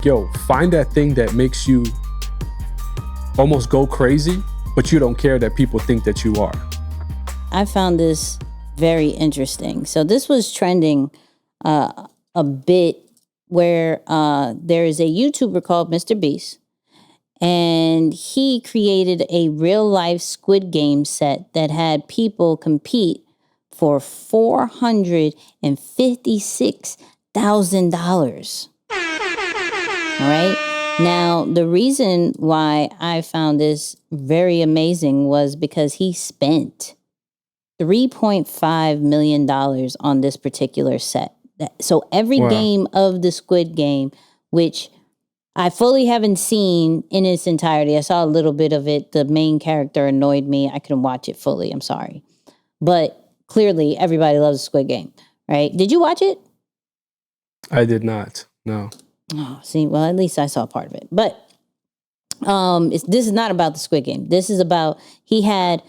Yo, find that thing that makes you almost go crazy, but you don't care that people think that you are. I found this very interesting. So this was trending a bit where there is a YouTuber called MrBeast, and he created a real life Squid Game set that had people compete for $456,000. All right. Now, the reason why I found this very amazing was because he spent $3.5 million on this particular set. So every game of the Squid Game, which I fully haven't seen in its entirety. I saw a little bit of it. The main character annoyed me. I couldn't watch it fully. I'm sorry. But clearly everybody loves Squid Game, right? Did you watch it? I did not. No. Oh, see, well, at least I saw part of it. But this is not about the Squid Game. This is about, he had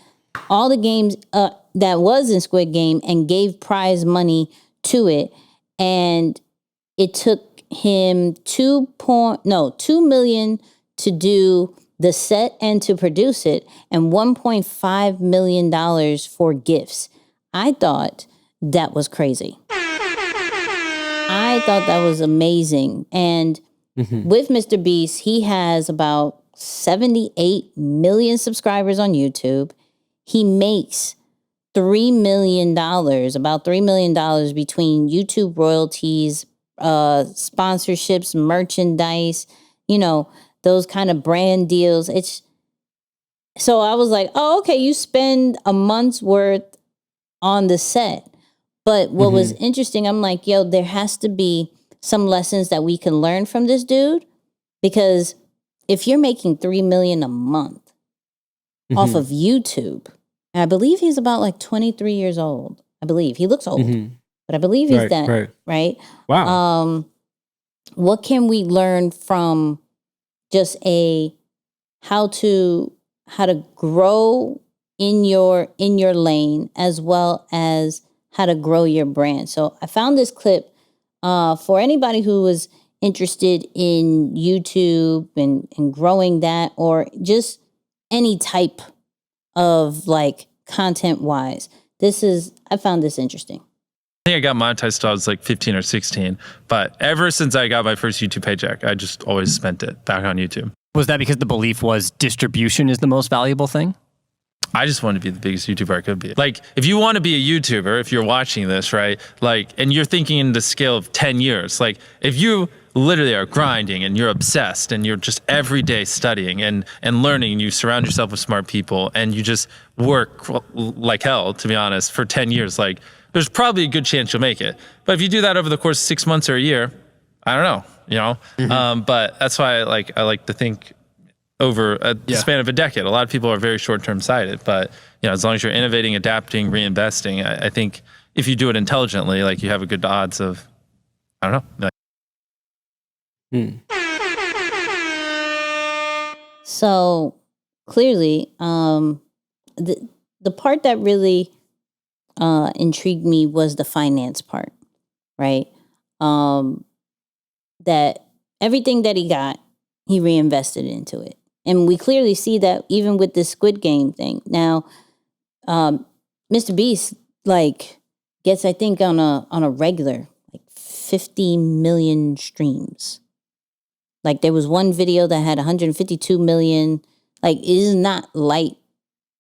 all the games that was in Squid Game and gave prize money to it. And it took him $2 million to do the set and to produce it, and $1.5 million for gifts. I thought that was crazy. I thought that was amazing. And with MrBeast, he has about 78 million subscribers on YouTube. He makes $3 million, about $3 million between YouTube royalties, sponsorships, merchandise, those kind of brand deals. So I was like, oh, okay, you spend a month's worth on the set. But what was interesting, I'm like, yo, there has to be some lessons that we can learn from this dude, because if you're making $3 million a month off of YouTube, and I believe he's about like 23 years old. I believe he looks old, but I believe he's right? Wow. What can we learn from just how to grow in your lane, as well as how to grow your brand? So I found this clip for anybody who was interested in YouTube and growing that, or just any type of like content wise. I found this interesting. I think I got monetized till I was like 15 or 16, but ever since I got my first YouTube paycheck, I just always spent it back on YouTube. Was that because the belief was distribution is the most valuable thing? I just wanted to be the biggest YouTuber I could be. Like, if you want to be a YouTuber, if you're watching this, right, like, and you're thinking in the scale of 10 years, like, if you literally are grinding and you're obsessed and you're just every day studying and learning, and you surround yourself with smart people and you just work like hell, to be honest, for 10 years, like, there's probably a good chance you'll make it. But if you do that over the course of 6 months or a year, I don't know, but that's why I like to think over a span of a decade. A lot of people are very short-term sighted, but as long as you're innovating, adapting, reinvesting, I think if you do it intelligently, like, you have a good odds of, I don't know. So clearly, the part that really intrigued me was the finance part, right? That everything that he got, he reinvested into it. And we clearly see that even with the Squid Game thing. Now, MrBeast gets, I think, on a regular 50 million streams. Like, there was one video that had 152 million. Like, it is not light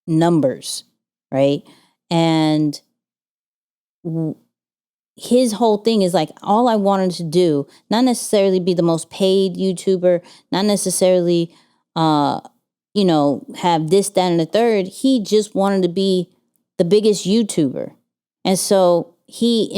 numbers, right? And his whole thing is like, all I wanted to do, not necessarily be the most paid YouTuber, not necessarily have this, that, and the third. He just wanted to be the biggest YouTuber. And so he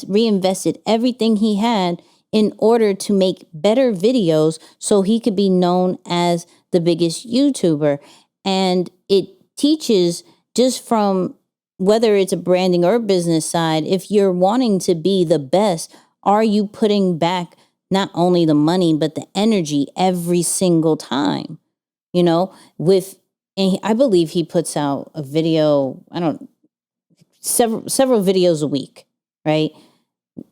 reinvested everything he had in order to make better videos so he could be known as the biggest YouTuber. And it teaches, just from whether it's a branding or business side, if you're wanting to be the best, are you putting back not only the money, but the energy every single time? And I believe he puts out a video, several videos a week, right?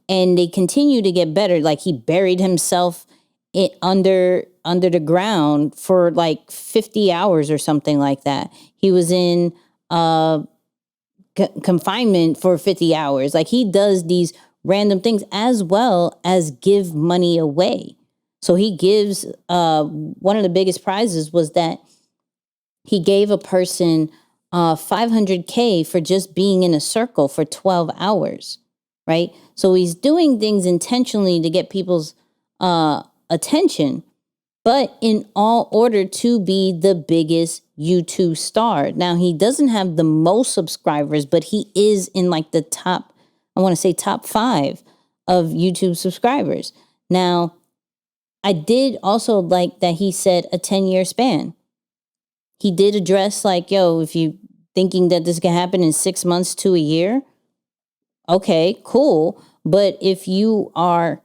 And they continue to get better. Like, he buried himself it under the ground for like 50 hours or something like that. He was in confinement for 50 hours. Like, he does these random things as well as give money away. So he gives, one of the biggest prizes was that he gave a person $500K for just being in a circle for 12 hours, right? So he's doing things intentionally to get people's attention, but in all order to be the biggest YouTube star. Now, he doesn't have the most subscribers, but he is in like the top, I want to say top 5 of YouTube subscribers. Now, I did also like that he said a 10-year span. He did address like, yo, if you thinking that this can happen in 6 months to a year, okay, cool. But if you are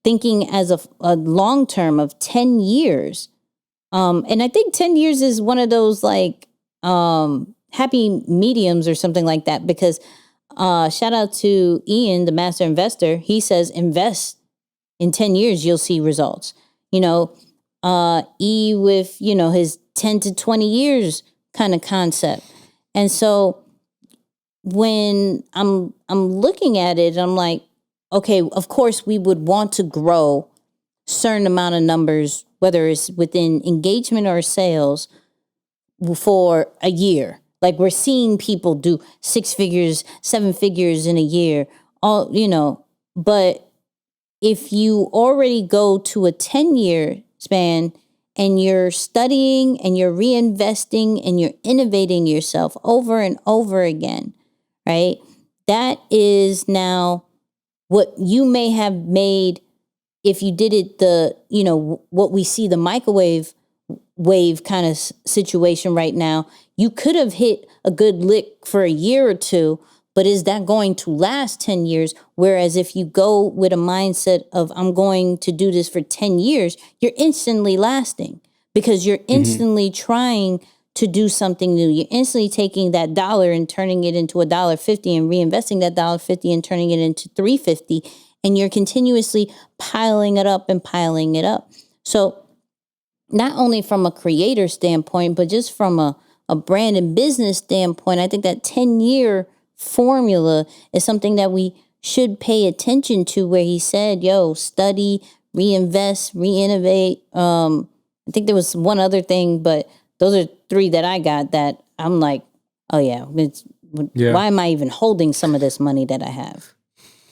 thinking as a long term of 10 years, and I think 10 years is one of those like happy mediums or something like that, because shout out to Ian, the master investor. He says invest in 10 years, you'll see results. You know, E with, you know, his 10 to 20 years kind of concept. And so when I'm looking at it, I'm like, okay, of course we would want to grow certain amount of numbers, whether it's within engagement or sales, for a year. Like, we're seeing people do 6 figures, 7 figures in a year, all, you know. But if you already go to a 10-year span and you're studying and you're reinvesting and you're innovating yourself over and over again, right? That is now what you may have made if you did it what we see the microwave wave kind of situation right now. You could have hit a good lick for a year or two, but is that going to last 10 years? Whereas if you go with a mindset of, I'm going to do this for 10 years, you're instantly lasting, because you're instantly trying to do something new. You're instantly taking that dollar and turning it into $1.50 and reinvesting that $1.50 and turning it into $3.50. And you're continuously piling it up and piling it up. So not only from a creator standpoint, but just from a brand and business standpoint, I think that 10-year formula is something that we should pay attention to, where he said, yo, study, reinvest, re-innovate. I think there was one other thing, but those are 3 that I got that I'm like, oh yeah, why am I even holding some of this money that I have?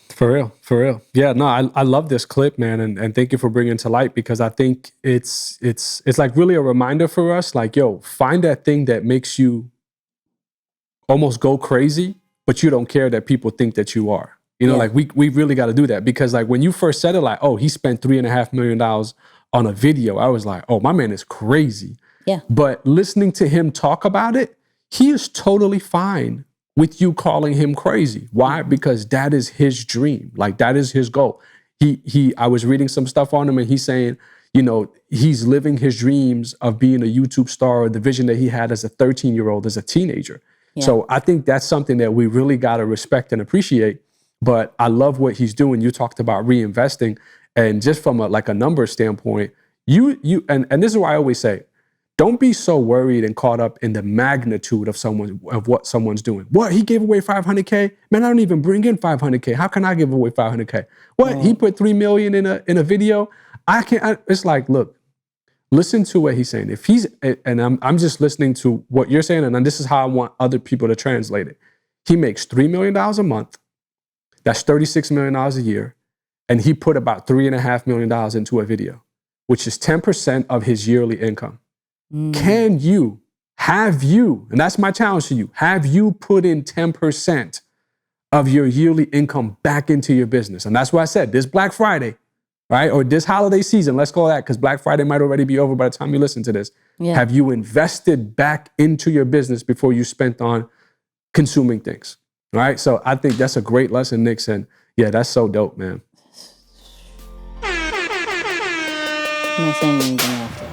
For real. Yeah, no, I love this clip, man, and thank you for bringing it to light, because I think it's like really a reminder for us, like, yo, find that thing that makes you almost go crazy, but you don't care that people think that you are. You know, like we really got to do that, because like when you first said it, like, oh, he spent $3.5 million on a video, I was like, oh, my man is crazy. Yeah. But listening to him talk about it, he is totally fine with you calling him crazy. Why? Because that is his dream. Like, that is his goal. I was reading some stuff on him, and he's saying, you know, he's living his dreams of being a YouTube star, or the vision that he had as a 13-year-old, as a teenager. Yeah. So I think that's something that we really got to respect and appreciate. But I love what he's doing. You talked about reinvesting, and just from a number standpoint, and this is why I always say, don't be so worried and caught up in the magnitude of what someone's doing. What, he gave away $500K? Man, I don't even bring in $500K. How can I give away $500K? What, he put $3 million in a video? It's like, look, listen to what he's saying. If he's, and I'm just listening to what you're saying, and this is how I want other people to translate it. He makes $3 million a month. That's $36 million a year. And he put about $3.5 million into a video, which is 10% of his yearly income. Have you, and that's my challenge to you, have you put in 10% of your yearly income back into your business? And that's why I said this Black Friday, right? Or this holiday season, let's call that, because Black Friday might already be over by the time you listen to this. Yeah. Have you invested back into your business before you spent on consuming things, right? So I think that's a great lesson, Nick, and yeah, that's so dope, man. I'm not saying anything after.